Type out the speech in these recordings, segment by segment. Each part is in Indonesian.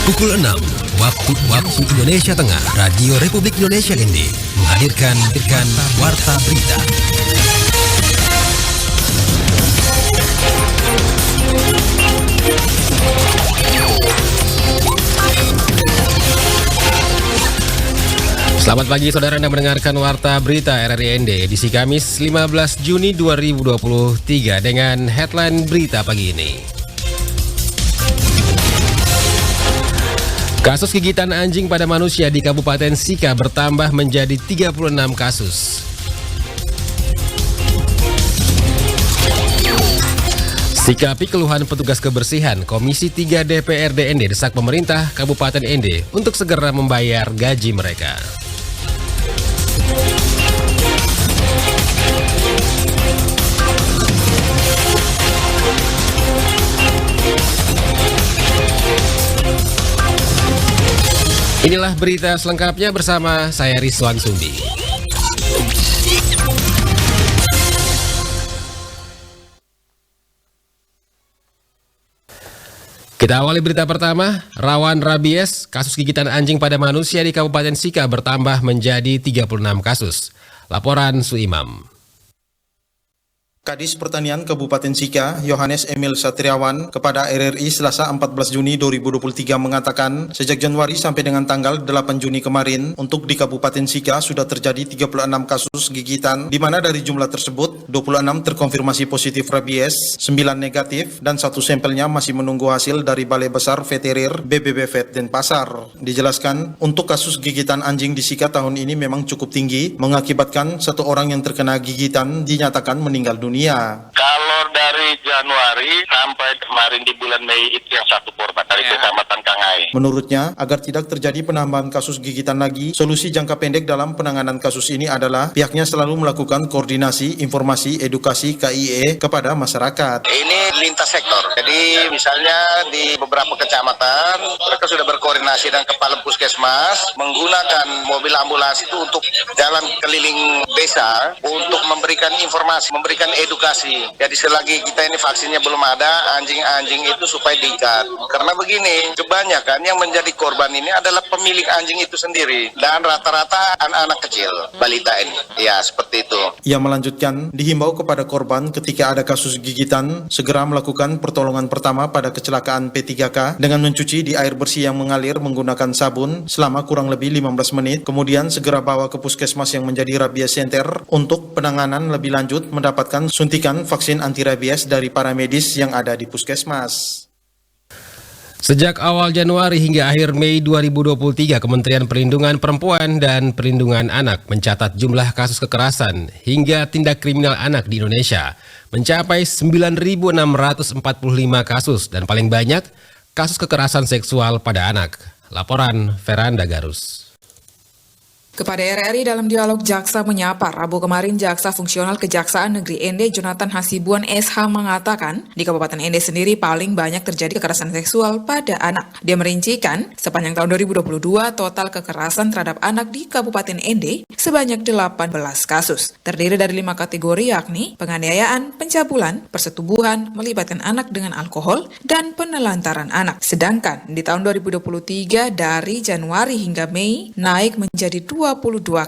Pukul 6 waktu Indonesia Tengah, Radio Republik Indonesia ini menghadirkan Warta Berita. Selamat pagi saudara, Anda mendengarkan Warta Berita RRI ND edisi Kamis 15 Juni 2023 dengan headline berita pagi ini. Kasus gigitan anjing pada manusia di Kabupaten Sika bertambah menjadi 36 kasus. Sikapi keluhan petugas kebersihan, Komisi 3 DPRD ND desak pemerintah Kabupaten ND untuk segera membayar gaji mereka. Inilah berita selengkapnya bersama saya Rizwan Sumbi. Kita awali berita pertama, rawan rabies, kasus gigitan anjing pada manusia di Kabupaten Sika bertambah menjadi 36 kasus. Laporan Suimam. Kadis Pertanian Kabupaten Sika, Yohanes Emil Satriawan, kepada RRI Selasa 14 Juni 2023 mengatakan, sejak Januari sampai dengan tanggal 8 Juni kemarin, untuk di Kabupaten Sika sudah terjadi 36 kasus gigitan, di mana dari jumlah tersebut, 26 terkonfirmasi positif rabies, 9 negatif, dan 1 sampelnya masih menunggu hasil dari Balai Besar Veterir BBB Vet Denpasar. Dijelaskan, untuk kasus gigitan anjing di Sika tahun ini memang cukup tinggi, mengakibatkan 1 orang yang terkena gigitan dinyatakan meninggal dunia. Kalau dari Januari sampai kemarin di bulan Mei itu yang 1 korban dari Kecamatan Kangai. Menurutnya, agar tidak terjadi penambahan kasus gigitan lagi, solusi jangka pendek dalam penanganan kasus ini adalah pihaknya selalu melakukan koordinasi, informasi, edukasi KIE kepada masyarakat. Ini lintas sektor. Jadi misalnya di beberapa kecamatan mereka sudah berkoordinasi dengan kepala puskesmas menggunakan mobil ambulans itu untuk jalan keliling desa untuk memberikan informasi, memberikan edukasi. Jadi selagi kita ini vaksinnya belum ada, anjing-anjing itu supaya diikat. Karena begini, kebanyakan yang menjadi korban ini adalah pemilik anjing itu sendiri. Dan rata-rata anak-anak kecil, balita ini. Ya, seperti itu. Ia melanjutkan, dihimbau kepada korban ketika ada kasus gigitan, segera melakukan pertolongan pertama pada kecelakaan P3K dengan mencuci di air bersih yang mengalir menggunakan sabun selama kurang lebih 15 menit. Kemudian segera bawa ke puskesmas yang menjadi rabies center untuk penanganan lebih lanjut mendapatkan suntikan vaksin anti rabies dari para medis yang ada di puskesmas. Sejak awal Januari hingga akhir Mei 2023, Kementerian Perlindungan Perempuan dan Perlindungan Anak mencatat jumlah kasus kekerasan hingga tindak kriminal anak di Indonesia mencapai 9.645 kasus dan paling banyak kasus kekerasan seksual pada anak. Laporan Veranda Garus. Kepada RRI dalam dialog Jaksa Menyapa, Rabu kemarin Jaksa Fungsional Kejaksaan Negeri ND Jonathan Hasibuan SH mengatakan, di Kabupaten ND sendiri paling banyak terjadi kekerasan seksual pada anak. Dia merincikan, sepanjang tahun 2022 total kekerasan terhadap anak di Kabupaten ND sebanyak 18 kasus. Terdiri dari 5 kategori yakni penganiayaan, pencabulan, persetubuhan, melibatkan anak dengan alkohol, dan penelantaran anak. Sedangkan di tahun 2023 dari Januari hingga Mei naik menjadi 22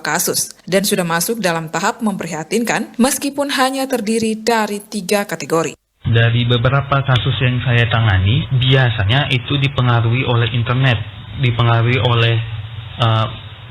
kasus dan sudah masuk dalam tahap memprihatinkan meskipun hanya terdiri dari 3 kategori. Dari beberapa kasus yang saya tangani, biasanya itu dipengaruhi oleh internet, dipengaruhi oleh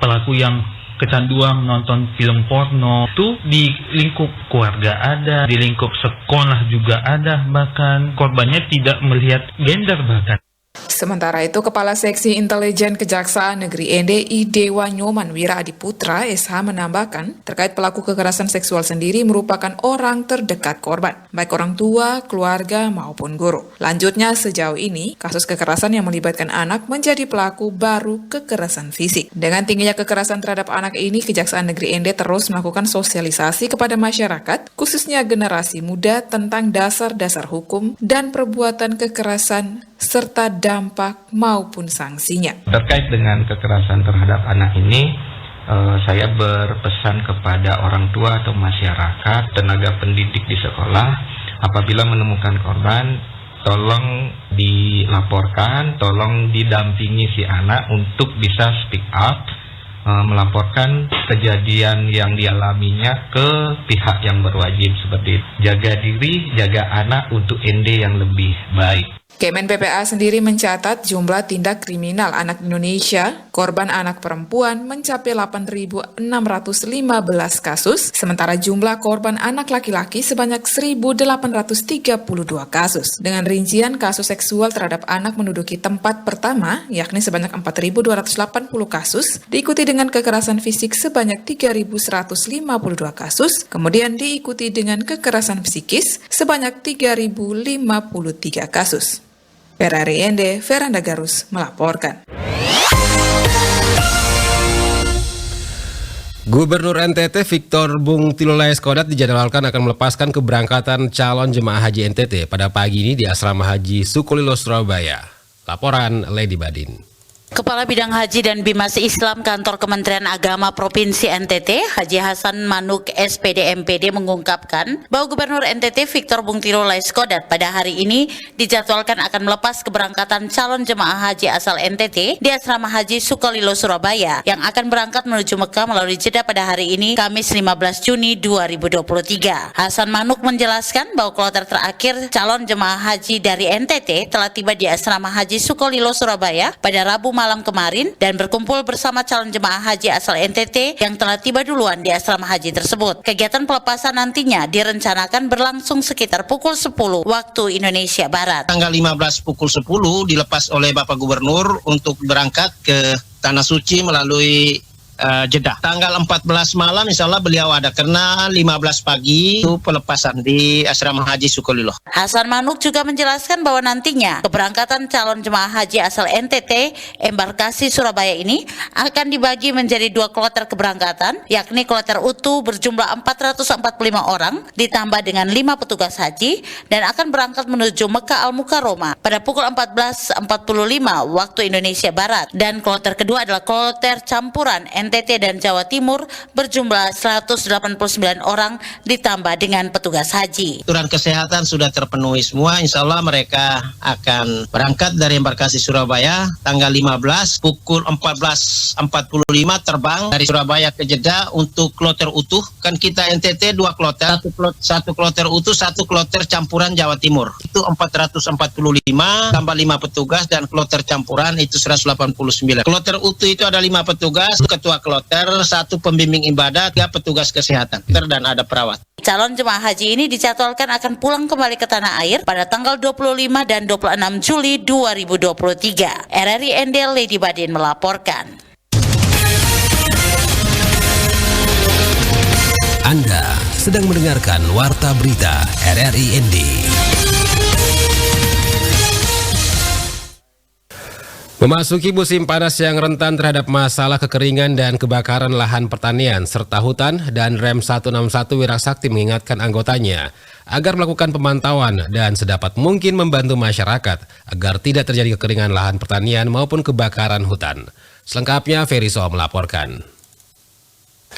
pelaku yang kecanduan nonton film porno. Itu di lingkup keluarga ada, di lingkup sekolah juga ada, bahkan korbannya tidak melihat gender bahkan. Sementara itu, Kepala Seksi Intelijen Kejaksaan Negeri ND Dewa Nyoman Wira Adiputra SH menambahkan, terkait pelaku kekerasan seksual sendiri merupakan orang terdekat korban, baik orang tua, keluarga, maupun guru. Lanjutnya, sejauh ini, kasus kekerasan yang melibatkan anak menjadi pelaku baru kekerasan fisik. Dengan tingginya kekerasan terhadap anak ini, Kejaksaan Negeri ND terus melakukan sosialisasi kepada masyarakat, khususnya generasi muda tentang dasar-dasar hukum dan perbuatan kekerasan serta dampak maupun sanksinya. Terkait dengan kekerasan terhadap anak ini, saya berpesan kepada orang tua atau masyarakat, tenaga pendidik di sekolah, apabila menemukan korban, tolong dilaporkan, tolong didampingi si anak untuk bisa speak up, melaporkan kejadian yang dialaminya ke pihak yang berwajib seperti itu. Jaga diri, jaga anak untuk ND yang lebih baik. Kemen PPA sendiri mencatat jumlah tindak kriminal anak Indonesia, korban anak perempuan mencapai 8.615 kasus, sementara jumlah korban anak laki-laki sebanyak 1.832 kasus. Dengan rincian kasus seksual terhadap anak menduduki tempat pertama, yakni sebanyak 4.280 kasus, diikuti dengan kekerasan fisik sebanyak 3.152 kasus, kemudian diikuti dengan kekerasan psikis sebanyak 3.053 kasus. RRI ND, Veranda Garus melaporkan. Gubernur NTT Victor Bung Tilulai Skodat dijadwalkan akan melepaskan keberangkatan calon jemaah haji NTT pada pagi ini di Asrama Haji Sukolilo, Surabaya. Laporan Lady Badin. Kepala Bidang Haji dan Bimas Islam Kantor Kementerian Agama Provinsi NTT, Haji Hasan Manuk SPD MPD mengungkapkan bahwa Gubernur NTT Victor Bung Tilulai Skodat pada hari ini dijadwalkan akan melepas keberangkatan calon jemaah haji asal NTT di Asrama Haji Sukolilo, Surabaya yang akan berangkat menuju Mekah melalui Jeddah pada hari ini, Kamis 15 Juni 2023. Hasan Manuk menjelaskan bahwa kloter terakhir calon jemaah haji dari NTT telah tiba di Asrama Haji Sukolilo, Surabaya pada Rabu malam kemarin dan berkumpul bersama calon jemaah haji asal NTT yang telah tiba duluan di asrama haji tersebut. Kegiatan pelepasan nantinya direncanakan berlangsung sekitar pukul 10 waktu Indonesia Barat. Tanggal 15 pukul 10 dilepas oleh Bapak Gubernur untuk berangkat ke Tanah Suci melalui Jeddah. Tanggal 14 malam insya Allah beliau ada, karena 15 pagi itu pelepasan di Asrama Haji Sukolilo. Hasan Manuk juga menjelaskan bahwa nantinya keberangkatan calon jemaah haji asal NTT embarkasi Surabaya ini akan dibagi menjadi 2 kloter keberangkatan, yakni kloter utuh berjumlah 445 orang ditambah dengan 5 petugas haji dan akan berangkat menuju Mekah Al-Mukarromah pada pukul 14.45 waktu Indonesia Barat, dan kloter kedua adalah kloter campuran NTT dan Jawa Timur berjumlah 189 orang ditambah dengan petugas haji. Aturan kesehatan sudah terpenuhi semua, insya Allah mereka akan berangkat dari embarkasi Surabaya tanggal 15 pukul 14.45 terbang dari Surabaya ke Jeddah untuk kloter utuh. Kan kita NTT 2 kloter, satu kloter utuh, 1 kloter campuran Jawa Timur. Itu 445 tambah 5 petugas, dan kloter campuran itu 189. Kloter utuh itu ada 5 petugas, ketua kloter, 1 pembimbing ibadah, 3 petugas kesehatan, dan ada perawat. Calon jemaah haji ini dijadwalkan akan pulang kembali ke tanah air pada tanggal 25 dan 26 Juli 2023. RRI ND, Lady Badin melaporkan. Anda sedang mendengarkan Warta Berita RRI ND. Memasuki musim panas yang rentan terhadap masalah kekeringan dan kebakaran lahan pertanian serta hutan, dan Rem 161 Wirasakti mengingatkan anggotanya agar melakukan pemantauan dan sedapat mungkin membantu masyarakat agar tidak terjadi kekeringan lahan pertanian maupun kebakaran hutan. Selengkapnya Ferry Soa melaporkan.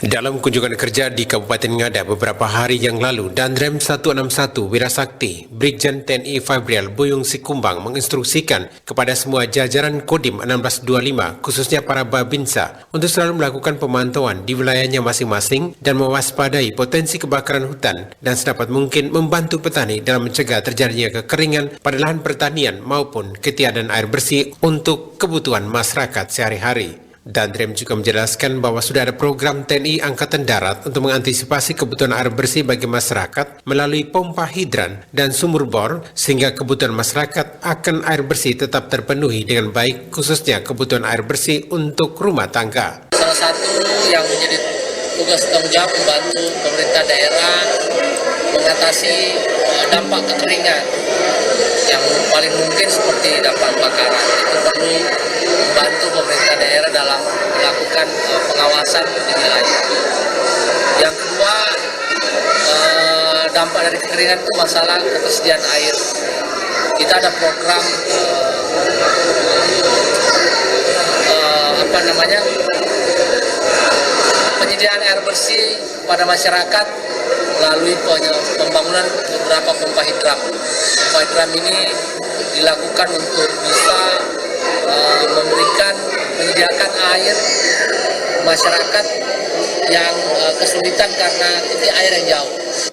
Dalam kunjungan kerja di Kabupaten Ngada beberapa hari yang lalu, Danrem 161 Wirasakti Brigjen TNI Fabrial Buyung Sikumbang menginstruksikan kepada semua jajaran Kodim 1625 khususnya para Babinsa untuk selalu melakukan pemantauan di wilayahnya masing-masing dan mewaspadai potensi kebakaran hutan dan sedapat mungkin membantu petani dalam mencegah terjadinya kekeringan pada lahan pertanian maupun ketiadaan air bersih untuk kebutuhan masyarakat sehari-hari. Danrem juga menjelaskan bahwa sudah ada program TNI Angkatan Darat untuk mengantisipasi kebutuhan air bersih bagi masyarakat melalui pompa hidran dan sumur bor, sehingga kebutuhan masyarakat akan air bersih tetap terpenuhi dengan baik, khususnya kebutuhan air bersih untuk rumah tangga. Salah satu yang menjadi tugas tanggung jawab membantu pemerintah daerah mengatasi dampak kekeringan yang paling mungkin seperti dampak kebakaran. Itu perlu membantu pemerintah daerah dalam melakukan pengawasan di wilayah. Yang kedua, dampak dari kekeringan itu masalah ketersediaan air. Kita ada program penyediaan air bersih pada masyarakat melalui pembangunan beberapa pompa hidram. Pompa hidram ini dilakukan untuk bisa menyediakan air masyarakat yang kesulitan karena titik air yang jauh.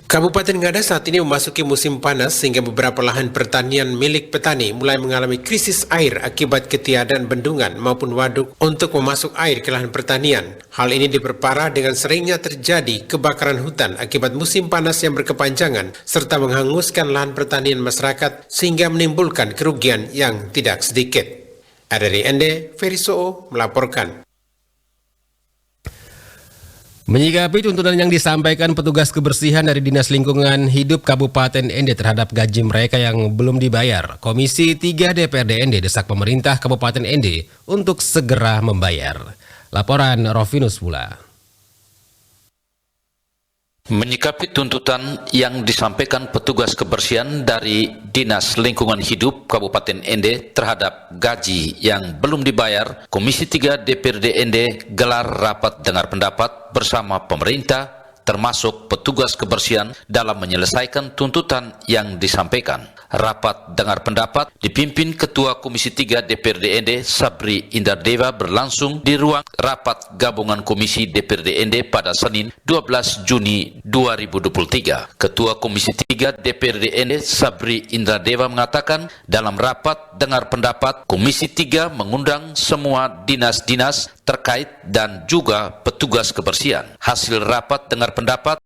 Kabupaten Ngada saat ini memasuki musim panas sehingga beberapa lahan pertanian milik petani mulai mengalami krisis air akibat ketiadaan bendungan maupun waduk untuk memasuk air ke lahan pertanian. Hal ini diperparah dengan seringnya terjadi kebakaran hutan akibat musim panas yang berkepanjangan serta menghanguskan lahan pertanian masyarakat sehingga menimbulkan kerugian yang tidak sedikit. RRI Ende, Ferry Soo melaporkan. Menyikapi tuntutan yang disampaikan petugas kebersihan dari Dinas Lingkungan Hidup Kabupaten Ende terhadap gaji mereka yang belum dibayar, Komisi 3 DPRD Ende desak pemerintah Kabupaten Ende untuk segera membayar. Laporan Rovinus Pula. Menyikapi tuntutan yang disampaikan petugas kebersihan dari Dinas Lingkungan Hidup Kabupaten Ende terhadap gaji yang belum dibayar, Komisi 3 DPRD Ende gelar rapat dengar pendapat bersama pemerintah termasuk petugas kebersihan dalam menyelesaikan tuntutan yang disampaikan. Rapat dengar pendapat dipimpin Ketua Komisi 3 DPRD Ende Sabri Indardeva berlangsung di ruang rapat gabungan Komisi DPRD Ende pada Senin 12 Juni 2023. Ketua Komisi 3 DPRD Ende Sabri Indardeva mengatakan dalam rapat dengar pendapat Komisi 3 mengundang semua dinas-dinas terkait dan juga petugas kebersihan. Hasil rapat dengar pendapat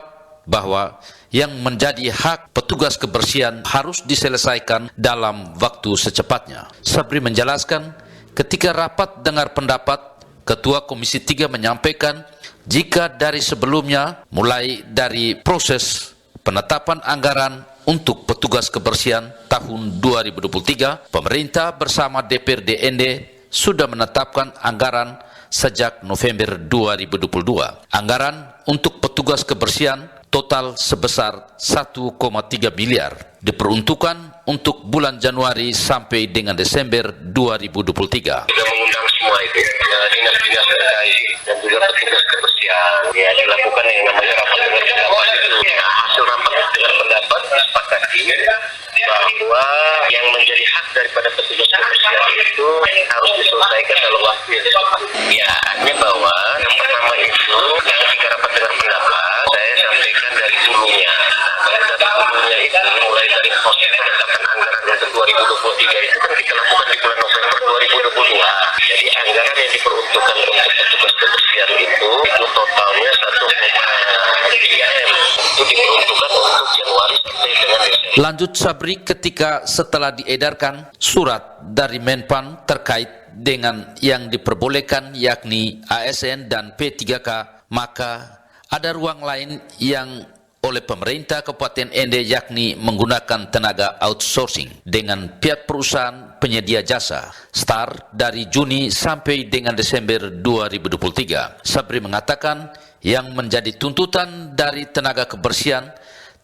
bahwa yang menjadi hak petugas kebersihan harus diselesaikan dalam waktu secepatnya. Sabri menjelaskan, ketika rapat dengar pendapat, Ketua Komisi 3 menyampaikan jika dari sebelumnya, mulai dari proses penetapan anggaran untuk petugas kebersihan tahun 2023, pemerintah bersama DPRD Ende sudah menetapkan anggaran sejak November 2022. Anggaran untuk petugas kebersihan total sebesar 1,3 miliar diperuntukkan untuk bulan Januari sampai dengan Desember 2023. Kita mengundang semua itu, dinas-dinas terkait dan juga petugas kebersihan. Ya, dilakukan yang namanya rapat dengar pendapat itu. Hasil rapat dengar pendapat disepakati bahwa yang menjadi hak daripada petugas kebersihan itu harus diselesaikan dalam waktu yang cepat. Ya, artinya bahwa yang pertama itu yang ketika rapat dengar pendapat saya sampaikan dari dulunya. Dari dulunya itu mulai dari proses penetapan anggaran untuk 2023 itu kan kita lakukan di bulan November 2022. Jadi anggaran yang diperuntukkan untuk petugas kebersihan itu totalnya 1,3 M. Itu diperuntukkan untuk Januari sampai dengan Desember. Lanjut Sabri, ketika setelah diedarkan surat dari Menpan terkait dengan yang diperbolehkan yakni ASN dan P3K, maka ada ruang lain yang oleh pemerintah Kabupaten Ende yakni menggunakan tenaga outsourcing dengan pihak perusahaan penyedia jasa start dari Juni sampai dengan Desember 2023. Sabri mengatakan yang menjadi tuntutan dari tenaga kebersihan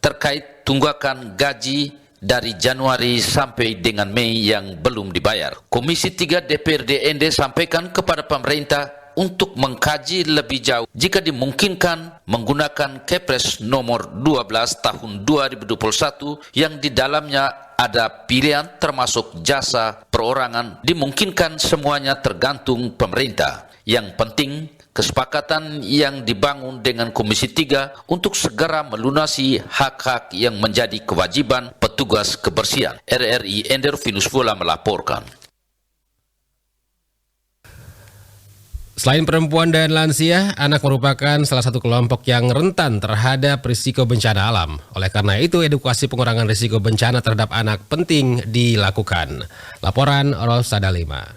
terkait tunggakan gaji dari Januari sampai dengan Mei yang belum dibayar. Komisi 3 DPRD Ende sampaikan kepada pemerintah untuk mengkaji lebih jauh jika dimungkinkan menggunakan Kepres nomor 12 tahun 2021 yang di dalamnya ada pilihan termasuk jasa perorangan, dimungkinkan semuanya tergantung pemerintah. Yang penting kesepakatan yang dibangun dengan Komisi 3 untuk segera melunasi hak-hak yang menjadi kewajiban petugas kebersihan. RRI Ender Vinus Vola melaporkan. Selain perempuan dan lansia, anak merupakan salah satu kelompok yang rentan terhadap risiko bencana alam. Oleh karena itu, edukasi pengurangan risiko bencana terhadap anak penting dilakukan. Laporan Rosada Lima.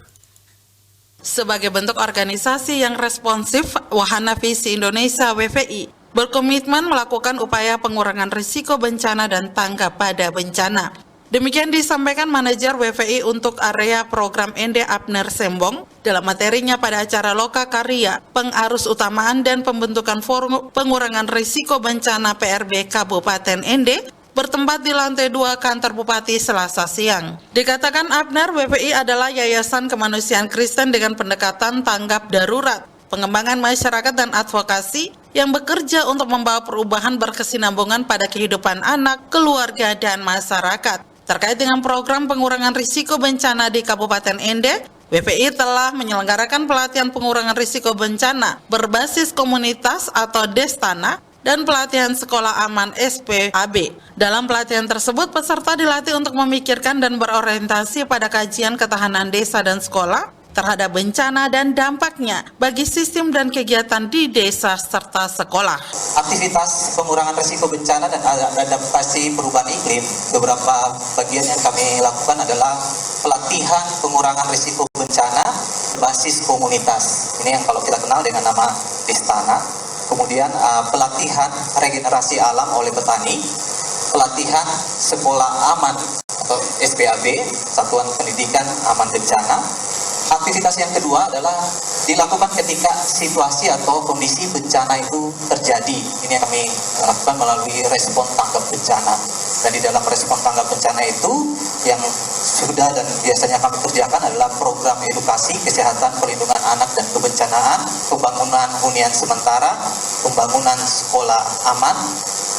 Sebagai bentuk organisasi yang responsif, Wahana Visi Indonesia WVI berkomitmen melakukan upaya pengurangan risiko bencana dan tanggap pada bencana. Demikian disampaikan manajer WVI untuk area program Ende Abner Sembong dalam materinya pada acara Loka Karya, pengarus utamaan dan pembentukan forum pengurangan risiko bencana PRB Kabupaten Ende bertempat di lantai 2 kantor Bupati Selasa siang. Dikatakan Abner, WVI adalah yayasan kemanusiaan Kristen dengan pendekatan tanggap darurat, pengembangan masyarakat dan advokasi yang bekerja untuk membawa perubahan berkesinambungan pada kehidupan anak, keluarga, dan masyarakat. Terkait dengan program pengurangan risiko bencana di Kabupaten Ende, WFI telah menyelenggarakan pelatihan pengurangan risiko bencana berbasis komunitas atau Destana dan pelatihan sekolah aman SPAB. Dalam pelatihan tersebut, peserta dilatih untuk memikirkan dan berorientasi pada kajian ketahanan desa dan sekolah terhadap bencana dan dampaknya bagi sistem dan kegiatan di desa serta sekolah. Aktivitas pengurangan risiko bencana dan adaptasi perubahan iklim, beberapa bagian yang kami lakukan adalah pelatihan pengurangan risiko bencana basis komunitas. Ini yang kalau kita kenal dengan nama Destana. Kemudian pelatihan regenerasi alam oleh petani, pelatihan sekolah aman atau SPAB, Satuan Pendidikan Aman Bencana. Aktivitas yang kedua adalah dilakukan ketika situasi atau kondisi bencana itu terjadi. Ini yang kami lakukan melalui respon tanggap bencana. Dan di dalam respon tanggap bencana itu yang sudah dan biasanya kami kerjakan adalah program edukasi, kesehatan, perlindungan anak dan kebencanaan, pembangunan hunian sementara, pembangunan sekolah aman,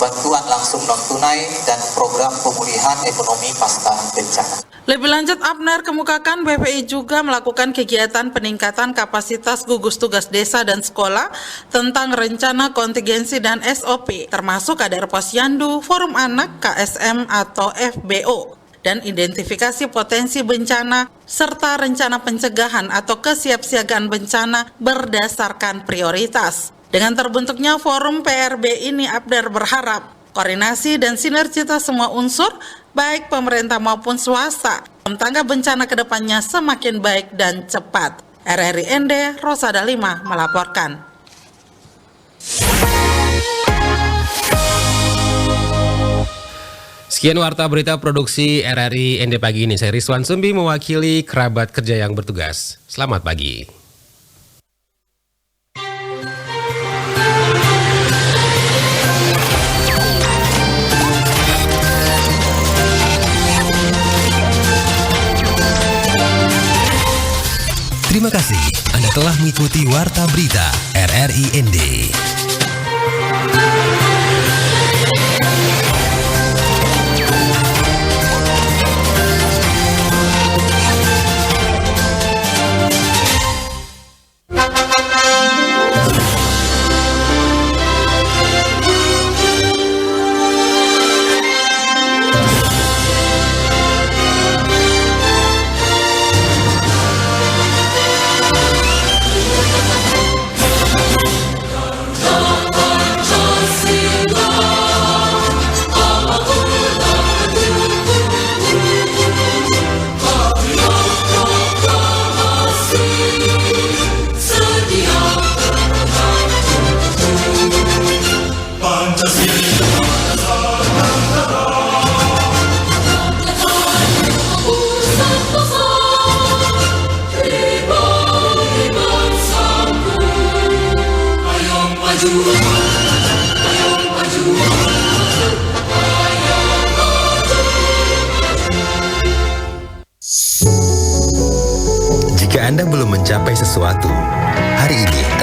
bantuan langsung non-tunai, dan program pemulihan ekonomi pasca bencana. Lebih lanjut, Abner kemukakan BPI juga melakukan kegiatan peningkatan kapasitas gugus tugas desa dan sekolah tentang rencana kontingensi dan SOP, termasuk kadar posyandu, forum anak, KSM atau FBO, dan identifikasi potensi bencana, serta rencana pencegahan atau kesiapsiagaan bencana berdasarkan prioritas. Dengan terbentuknya forum PRB ini, Abner berharap koordinasi dan sinergitas semua unsur, baik pemerintah maupun swasta, tanggap bencana ke depannya semakin baik dan cepat. RRI Ende, Rosada 5 melaporkan. Sekian warta berita produksi RRI Ende pagi ini. Saya Rizwan Sumbi mewakili kerabat kerja yang bertugas. Selamat pagi. Terima kasih Anda telah mengikuti Warta Berita RRI ND. Jika Anda belum mencapai sesuatu, hari ini adalah